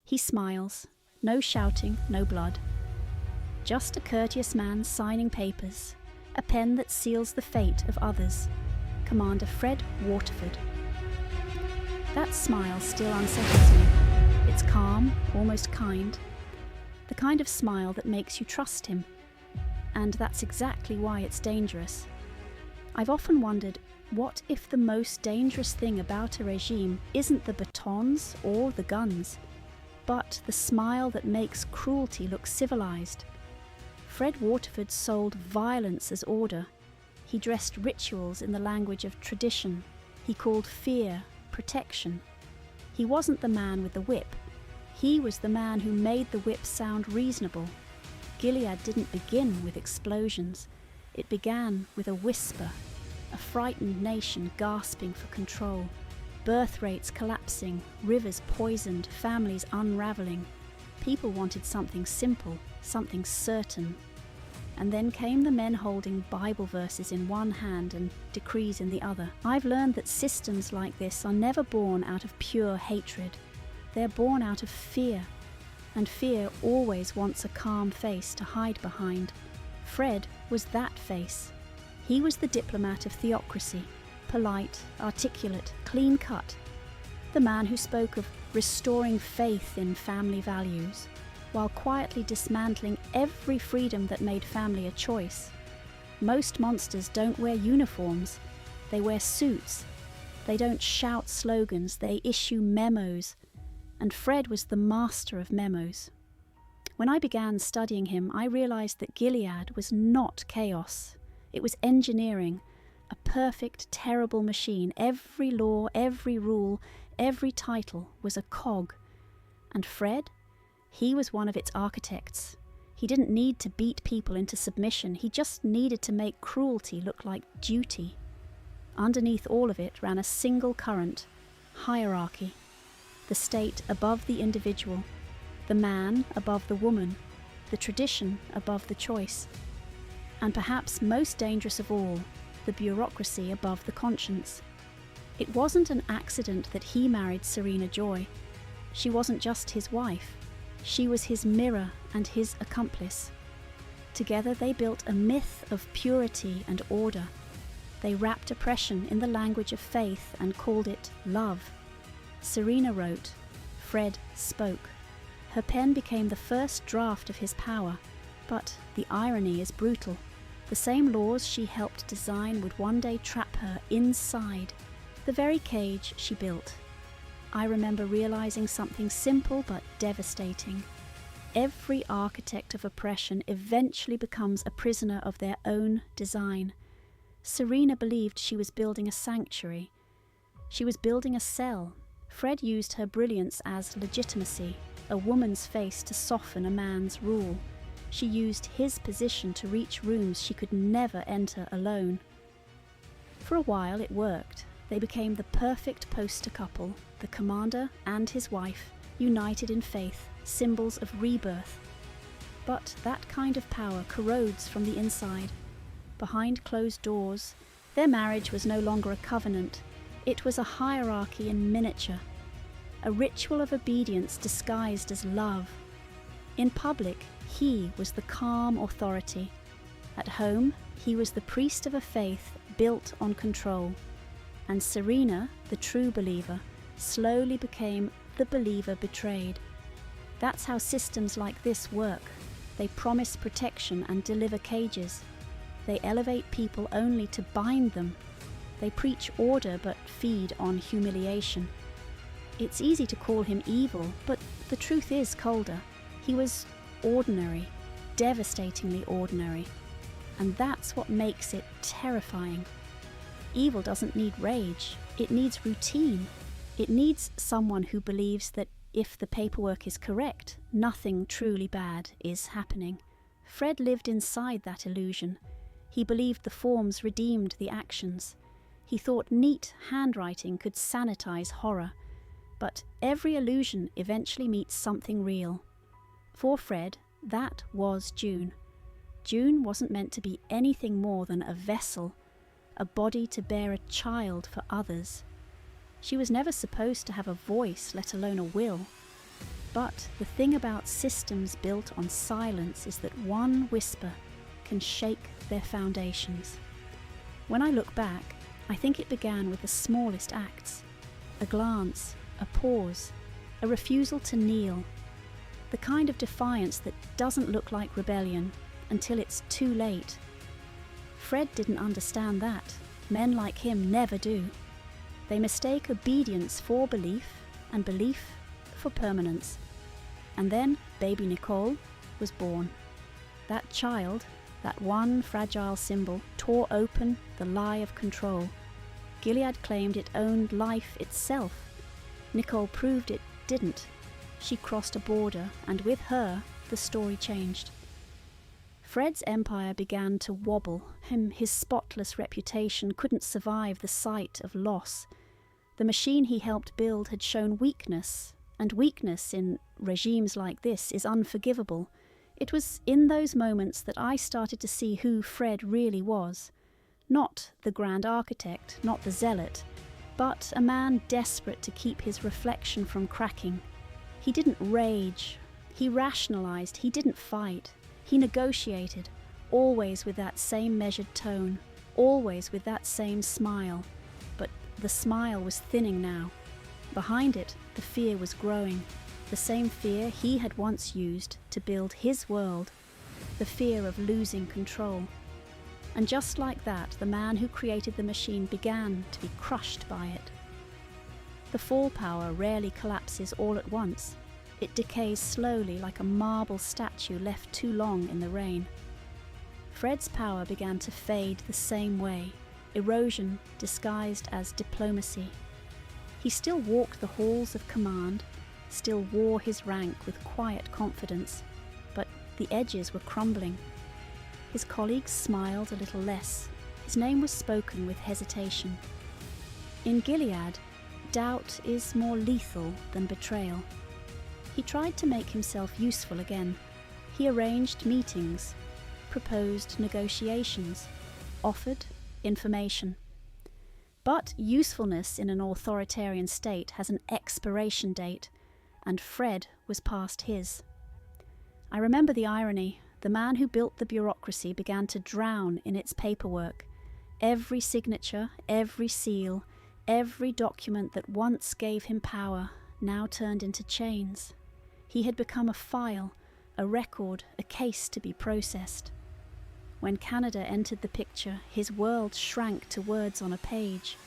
He smiles, no shouting, no blood. Just a courteous man signing papers, a pen that seals the fate of others. Commander Fred Waterford. That smile still unsettles me. It's calm, almost kind. The kind of smile that makes you trust him. And that's exactly why it's dangerous. I've often wondered, what if the most dangerous thing about a regime isn't the batons or the guns, but the smile that makes cruelty look civilized? Fred Waterford sold violence as order. He dressed rituals in the language of tradition. He called fear protection. He wasn't the man with the whip. He was the man who made the whip sound reasonable. Gilead didn't begin with explosions. It began with a whisper, a frightened nation gasping for control, birth rates collapsing, rivers poisoned, families unraveling. People wanted something simple, something certain. And then came the men holding Bible verses in one hand and decrees in the other. I've learned that systems like this are never born out of pure hatred. They're born out of fear. And fear always wants a calm face to hide behind. Fred was that face. He was the diplomat of theocracy, polite, articulate, clean-cut. The man who spoke of restoring faith in family values, while quietly dismantling every freedom that made family a choice. Most monsters don't wear uniforms, they wear suits. They don't shout slogans, they issue memos. And Fred was the master of memos. When I began studying him, I realized that Gilead was not chaos. It was engineering, a perfect, terrible machine. Every law, every rule, every title was a cog. And Fred? He was one of its architects. He didn't need to beat people into submission. He just needed to make cruelty look like duty. Underneath all of it ran a single current, hierarchy. The state above the individual, the man above the woman, the tradition above the choice. And perhaps most dangerous of all, the bureaucracy above the conscience. It wasn't an accident that he married Serena Joy. She wasn't just his wife. She was his mirror and his accomplice. Together they built a myth of purity and order. They wrapped oppression in the language of faith and called it love. Serena wrote, Fred spoke. Her pen became the first draft of his power, but the irony is brutal. The same laws she helped design would one day trap her inside the very cage she built. I remember realizing something simple but devastating. Every architect of oppression eventually becomes a prisoner of their own design. Serena believed she was building a sanctuary. She was building a cell. Fred used her brilliance as legitimacy, a woman's face to soften a man's rule. She used his position to reach rooms she could never enter alone. For a while it worked. They became the perfect poster couple, the commander and his wife, united in faith, symbols of rebirth. But that kind of power corrodes from the inside. Behind closed doors, their marriage was no longer a covenant. It was a hierarchy in miniature, a ritual of obedience disguised as love. In public, he was the calm authority. At home, he was the priest of a faith built on control. And Serena, the true believer, slowly became the believer betrayed. That's how systems like this work. They promise protection and deliver cages. They elevate people only to bind them. They preach order but feed on humiliation. It's easy to call him evil, but the truth is colder. He was ordinary, devastatingly ordinary. And that's what makes it terrifying. Evil doesn't need rage, it needs routine. It needs someone who believes that if the paperwork is correct, nothing truly bad is happening. Fred lived inside that illusion. He believed the forms redeemed the actions. He thought neat handwriting could sanitize horror. But every illusion eventually meets something real. For Fred, that was June. June wasn't meant to be anything more than a vessel, a body to bear a child for others. She was never supposed to have a voice, let alone a will. But the thing about systems built on silence is that one whisper can shake their foundations. When I look back, I think it began with the smallest acts. A glance, a pause, a refusal to kneel. The kind of defiance that doesn't look like rebellion until it's too late. Fred didn't understand that. Men like him never do. They mistake obedience for belief and belief for permanence. And then baby Nicole was born. That child, that one fragile symbol, tore open the lie of control. Gilead claimed it owned life itself. Nicole proved it didn't. She crossed a border, and with her, the story changed. Fred's empire began to wobble. His spotless reputation couldn't survive the sight of loss. The machine he helped build had shown weakness, and weakness in regimes like this is unforgivable. It was in those moments that I started to see who Fred really was. Not the grand architect, not the zealot, but a man desperate to keep his reflection from cracking. He didn't rage, he rationalized, he didn't fight. He negotiated, always with that same measured tone, always with that same smile. But the smile was thinning now. Behind it, the fear was growing, the same fear he had once used to build his world, the fear of losing control. And just like that, the man who created the machine began to be crushed by it. The fall power rarely collapses all at once. It decays slowly like a marble statue left too long in the rain. Fred's power began to fade the same way, erosion disguised as diplomacy. He still walked the halls of command, still wore his rank with quiet confidence, but the edges were crumbling. His colleagues smiled a little less. His name was spoken with hesitation. In Gilead, doubt is more lethal than betrayal. He tried to make himself useful again. He arranged meetings, proposed negotiations, offered information. But usefulness in an authoritarian state has an expiration date, and Fred was past his. I remember the irony. The man who built the bureaucracy began to drown in its paperwork. Every signature, every seal, every document that once gave him power now turned into chains. He had become a file, a record, a case to be processed. When Canada entered the picture, his world shrank to words on a page.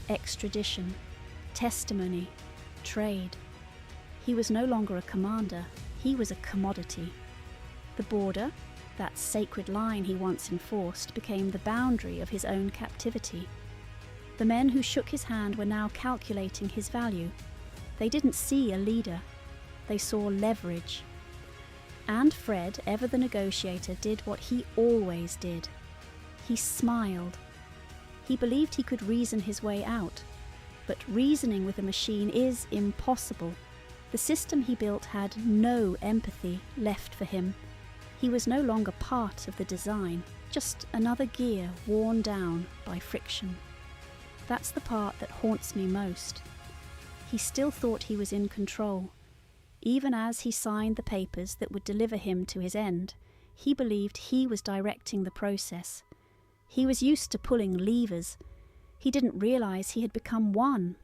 Extradition, testimony, trade. He was no longer a commander, he was a commodity. The border, that sacred line he once enforced, became the boundary of his own captivity. The men who shook his hand were now calculating his value. They didn't see a leader. They saw leverage. And Fred, ever the negotiator, did what he always did. He smiled. He believed he could reason his way out. But reasoning with a machine is impossible. The system he built had no empathy left for him. He was no longer part of the design, just another gear worn down by friction. That's the part that haunts me most. He still thought he was in control. Even as he signed the papers that would deliver him to his end, he believed he was directing the process. He was used to pulling levers. He didn't realize he had become one.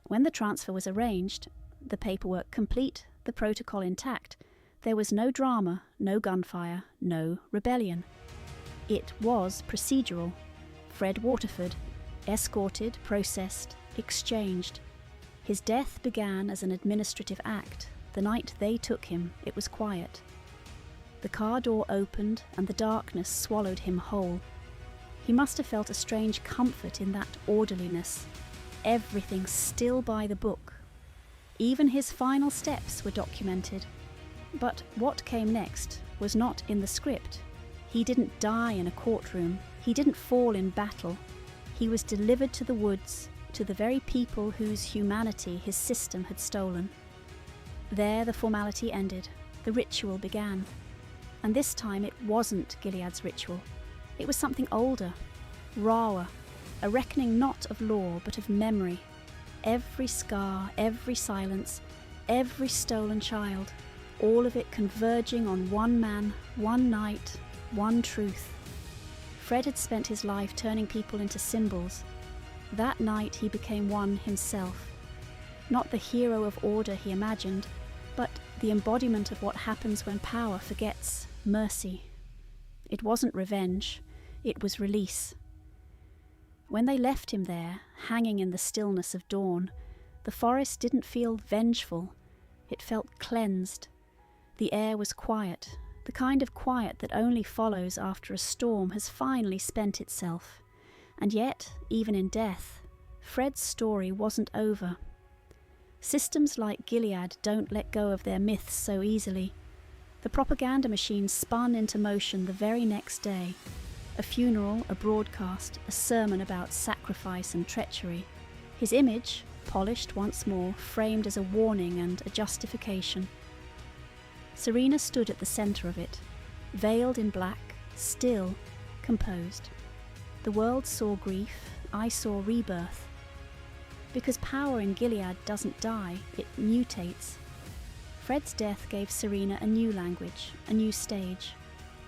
When the transfer was arranged, the paperwork complete, the protocol intact, there was no drama, no gunfire, no rebellion. It was procedural. Fred Waterford, escorted, processed, exchanged. His death began as an administrative act. The night they took him, it was quiet. The car door opened and the darkness swallowed him whole. He must have felt a strange comfort in that orderliness. Everything still by the book. Even his final steps were documented. But what came next was not in the script. He didn't die in a courtroom. He didn't fall in battle. He was delivered to the woods, to the very people whose humanity his system had stolen. There the formality ended. The ritual began. And this time it wasn't Gilead's ritual. It was something older, rawer, a reckoning not of law but of memory. Every scar, every silence, every stolen child, all of it converging on one man, one night, one truth. Fred had spent his life turning people into symbols. That night he became one himself. Not the hero of order he imagined, but the embodiment of what happens when power forgets mercy. It wasn't revenge, it was release. When they left him there, hanging in the stillness of dawn, the forest didn't feel vengeful, it felt cleansed. The air was quiet, the kind of quiet that only follows after a storm has finally spent itself. And yet, even in death, Fred's story wasn't over. Systems like Gilead don't let go of their myths so easily. The propaganda machine spun into motion the very next day. A funeral, a broadcast, a sermon about sacrifice and treachery. His image, polished once more, framed as a warning and a justification. Serena stood at the centre of it, veiled in black, still, composed. The world saw grief, I saw rebirth. Because power in Gilead doesn't die, it mutates. Fred's death gave Serena a new language, a new stage.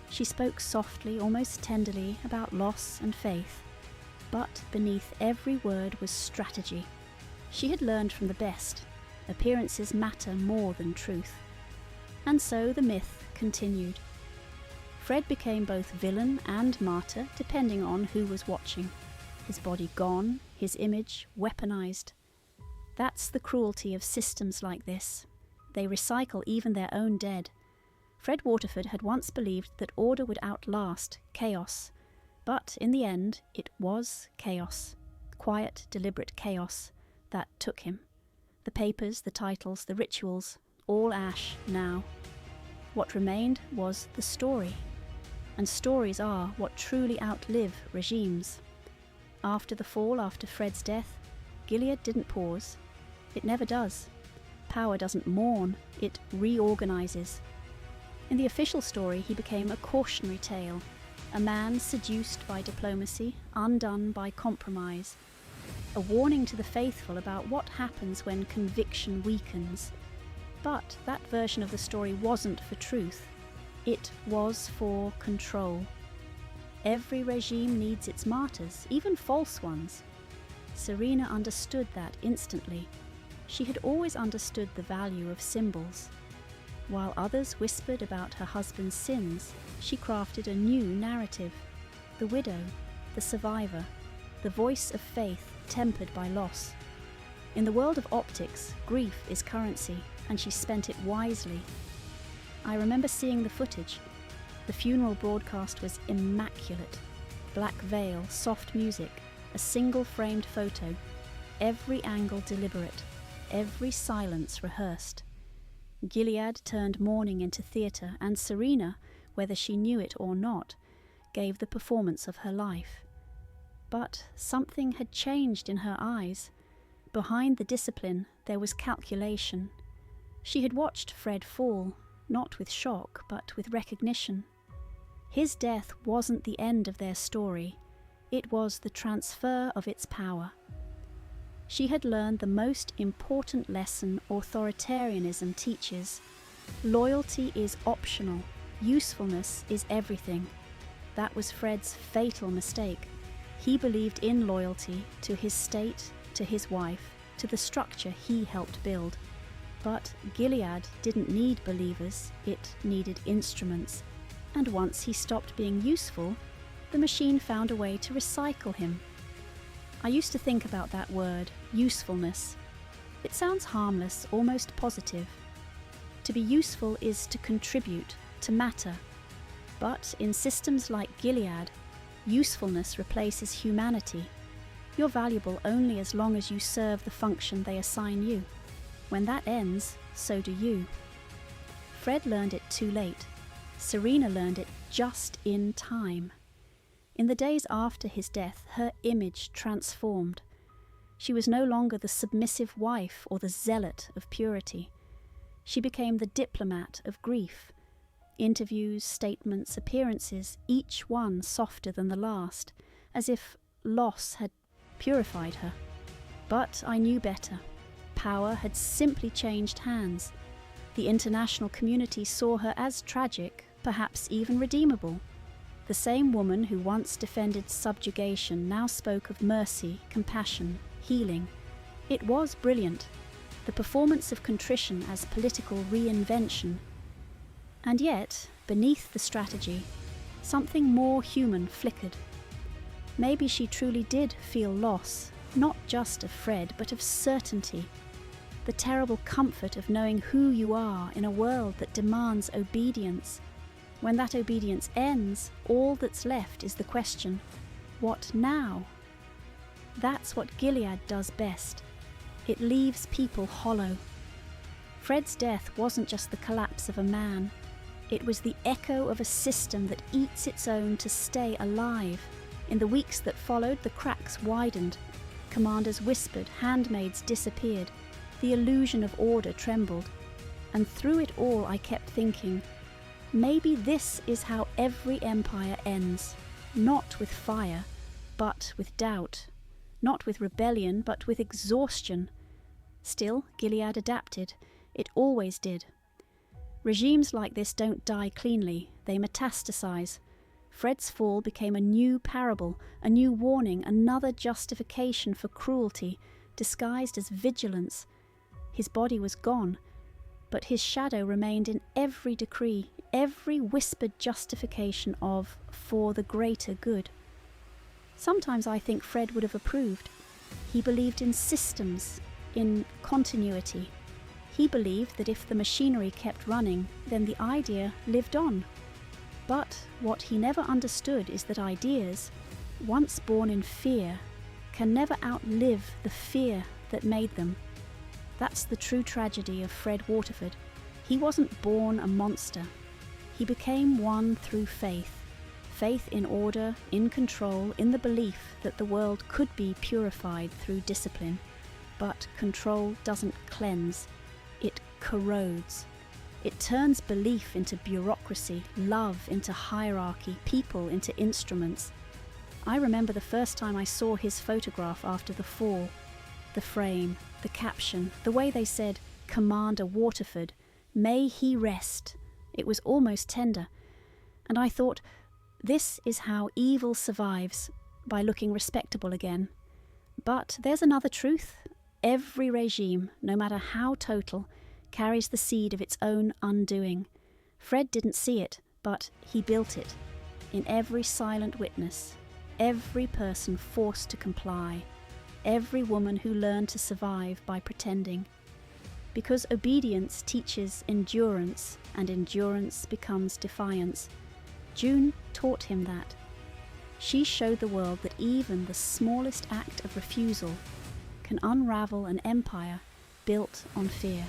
She spoke softly, almost tenderly, about loss and faith. But beneath every word was strategy. She had learned from the best. Appearances matter more than truth. And so the myth continued. Fred became both villain and martyr, depending on who was watching. His body gone, his image weaponized. That's the cruelty of systems like this. They recycle even their own dead. Fred Waterford had once believed that order would outlast chaos. But in the end, it was chaos. Quiet, deliberate chaos that took him. The papers, the titles, the rituals, all ash now. What remained was the story. And stories are what truly outlive regimes. After the fall, after Fred's death, Gilead didn't pause. It never does. Power doesn't mourn, it reorganizes. In the official story, he became a cautionary tale, a man seduced by diplomacy, undone by compromise, a warning to the faithful about what happens when conviction weakens. But that version of the story wasn't for truth. It was for control. Every regime needs its martyrs, even false ones. Serena understood that instantly. She had always understood the value of symbols. While others whispered about her husband's sins, she crafted a new narrative. The widow, the survivor, the voice of faith tempered by loss. In the world of optics, grief is currency, and she spent it wisely. I remember seeing the footage. The funeral broadcast was immaculate. Black veil, soft music, a single framed photo, every angle deliberate, every silence rehearsed. Gilead turned mourning into theatre, and Serena, whether she knew it or not, gave the performance of her life. But something had changed in her eyes. Behind the discipline there was calculation. She had watched Fred fall, not with shock, but with recognition. His death wasn't the end of their story, it was the transfer of its power. She had learned the most important lesson authoritarianism teaches. Loyalty is optional, usefulness is everything. That was Fred's fatal mistake. He believed in loyalty to his state, to his wife, to the structure he helped build. But Gilead didn't need believers, it needed instruments. And once he stopped being useful, the machine found a way to recycle him. I used to think about that word, usefulness. It sounds harmless, almost positive. To be useful is to contribute, to matter. But in systems like Gilead, usefulness replaces humanity. You're valuable only as long as you serve the function they assign you. When that ends, so do you. Fred learned it too late. Serena learned it just in time. In the days after his death, her image transformed. She was no longer the submissive wife or the zealot of purity. She became the diplomat of grief. Interviews, statements, appearances, each one softer than the last, as if loss had purified her. But I knew better. Power had simply changed hands. The international community saw her as tragic, perhaps even redeemable. The same woman who once defended subjugation now spoke of mercy, compassion, healing. It was brilliant, the performance of contrition as political reinvention. And yet, beneath the strategy, something more human flickered. Maybe she truly did feel loss, not just of Fred, but of certainty. The terrible comfort of knowing who you are in a world that demands obedience. When that obedience ends, all that's left is the question, what now? That's what Gilead does best. It leaves people hollow. Fred's death wasn't just the collapse of a man. It was the echo of a system that eats its own to stay alive. In the weeks that followed, the cracks widened. Commanders whispered, handmaids disappeared. The illusion of order trembled. And through it all I kept thinking, maybe this is how every empire ends. Not with fire, but with doubt. Not with rebellion, but with exhaustion. Still, Gilead adapted. It always did. Regimes like this don't die cleanly, they metastasize. Fred's fall became a new parable, a new warning, another justification for cruelty, disguised as vigilance. His body was gone, but his shadow remained in every decree, every whispered justification of, for the greater good. Sometimes I think Fred would have approved. He believed in systems, in continuity. He believed that if the machinery kept running, then the idea lived on. But what he never understood is that ideas, once born in fear, can never outlive the fear that made them. That's the true tragedy of Fred Waterford. He wasn't born a monster. He became one through faith. Faith in order, in control, in the belief that the world could be purified through discipline. But control doesn't cleanse. It corrodes. It turns belief into bureaucracy, love into hierarchy, people into instruments. I remember the first time I saw his photograph after the fall. The frame, the caption, the way they said, Commander Waterford, may he rest. It was almost tender. And I thought, this is how evil survives, by looking respectable again. But there's another truth. Every regime, no matter how total, carries the seed of its own undoing. Fred didn't see it, but he built it. In every silent witness, every person forced to comply, every woman who learned to survive by pretending. Because obedience teaches endurance, and endurance becomes defiance. June taught him that. She showed the world that even the smallest act of refusal can unravel an empire built on fear.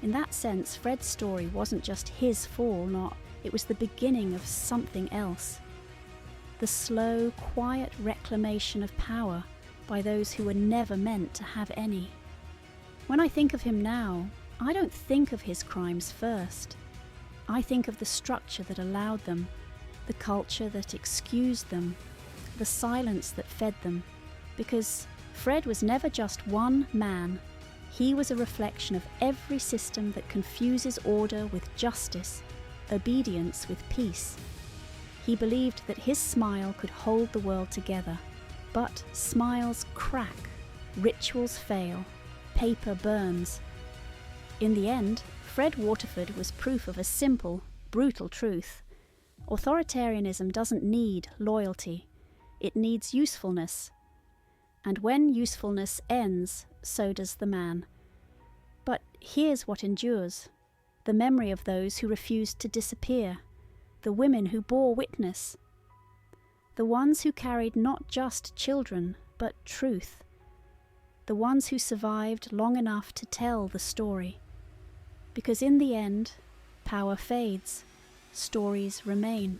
In that sense, Fred's story wasn't just his fall, it was the beginning of something else. The slow, quiet reclamation of power by those who were never meant to have any. When I think of him now, I don't think of his crimes first. I think of the structure that allowed them, the culture that excused them, the silence that fed them, because Fred was never just one man. He was a reflection of every system that confuses order with justice, obedience with peace. He believed that his smile could hold the world together, but smiles crack, rituals fail, paper burns. In the end, Fred Waterford was proof of a simple, brutal truth. Authoritarianism doesn't need loyalty, it needs usefulness. And when usefulness ends, so does the man. But here's what endures: the memory of those who refused to disappear, the women who bore witness, the ones who carried not just children, but truth, the ones who survived long enough to tell the story. Because in the end, power fades, stories remain.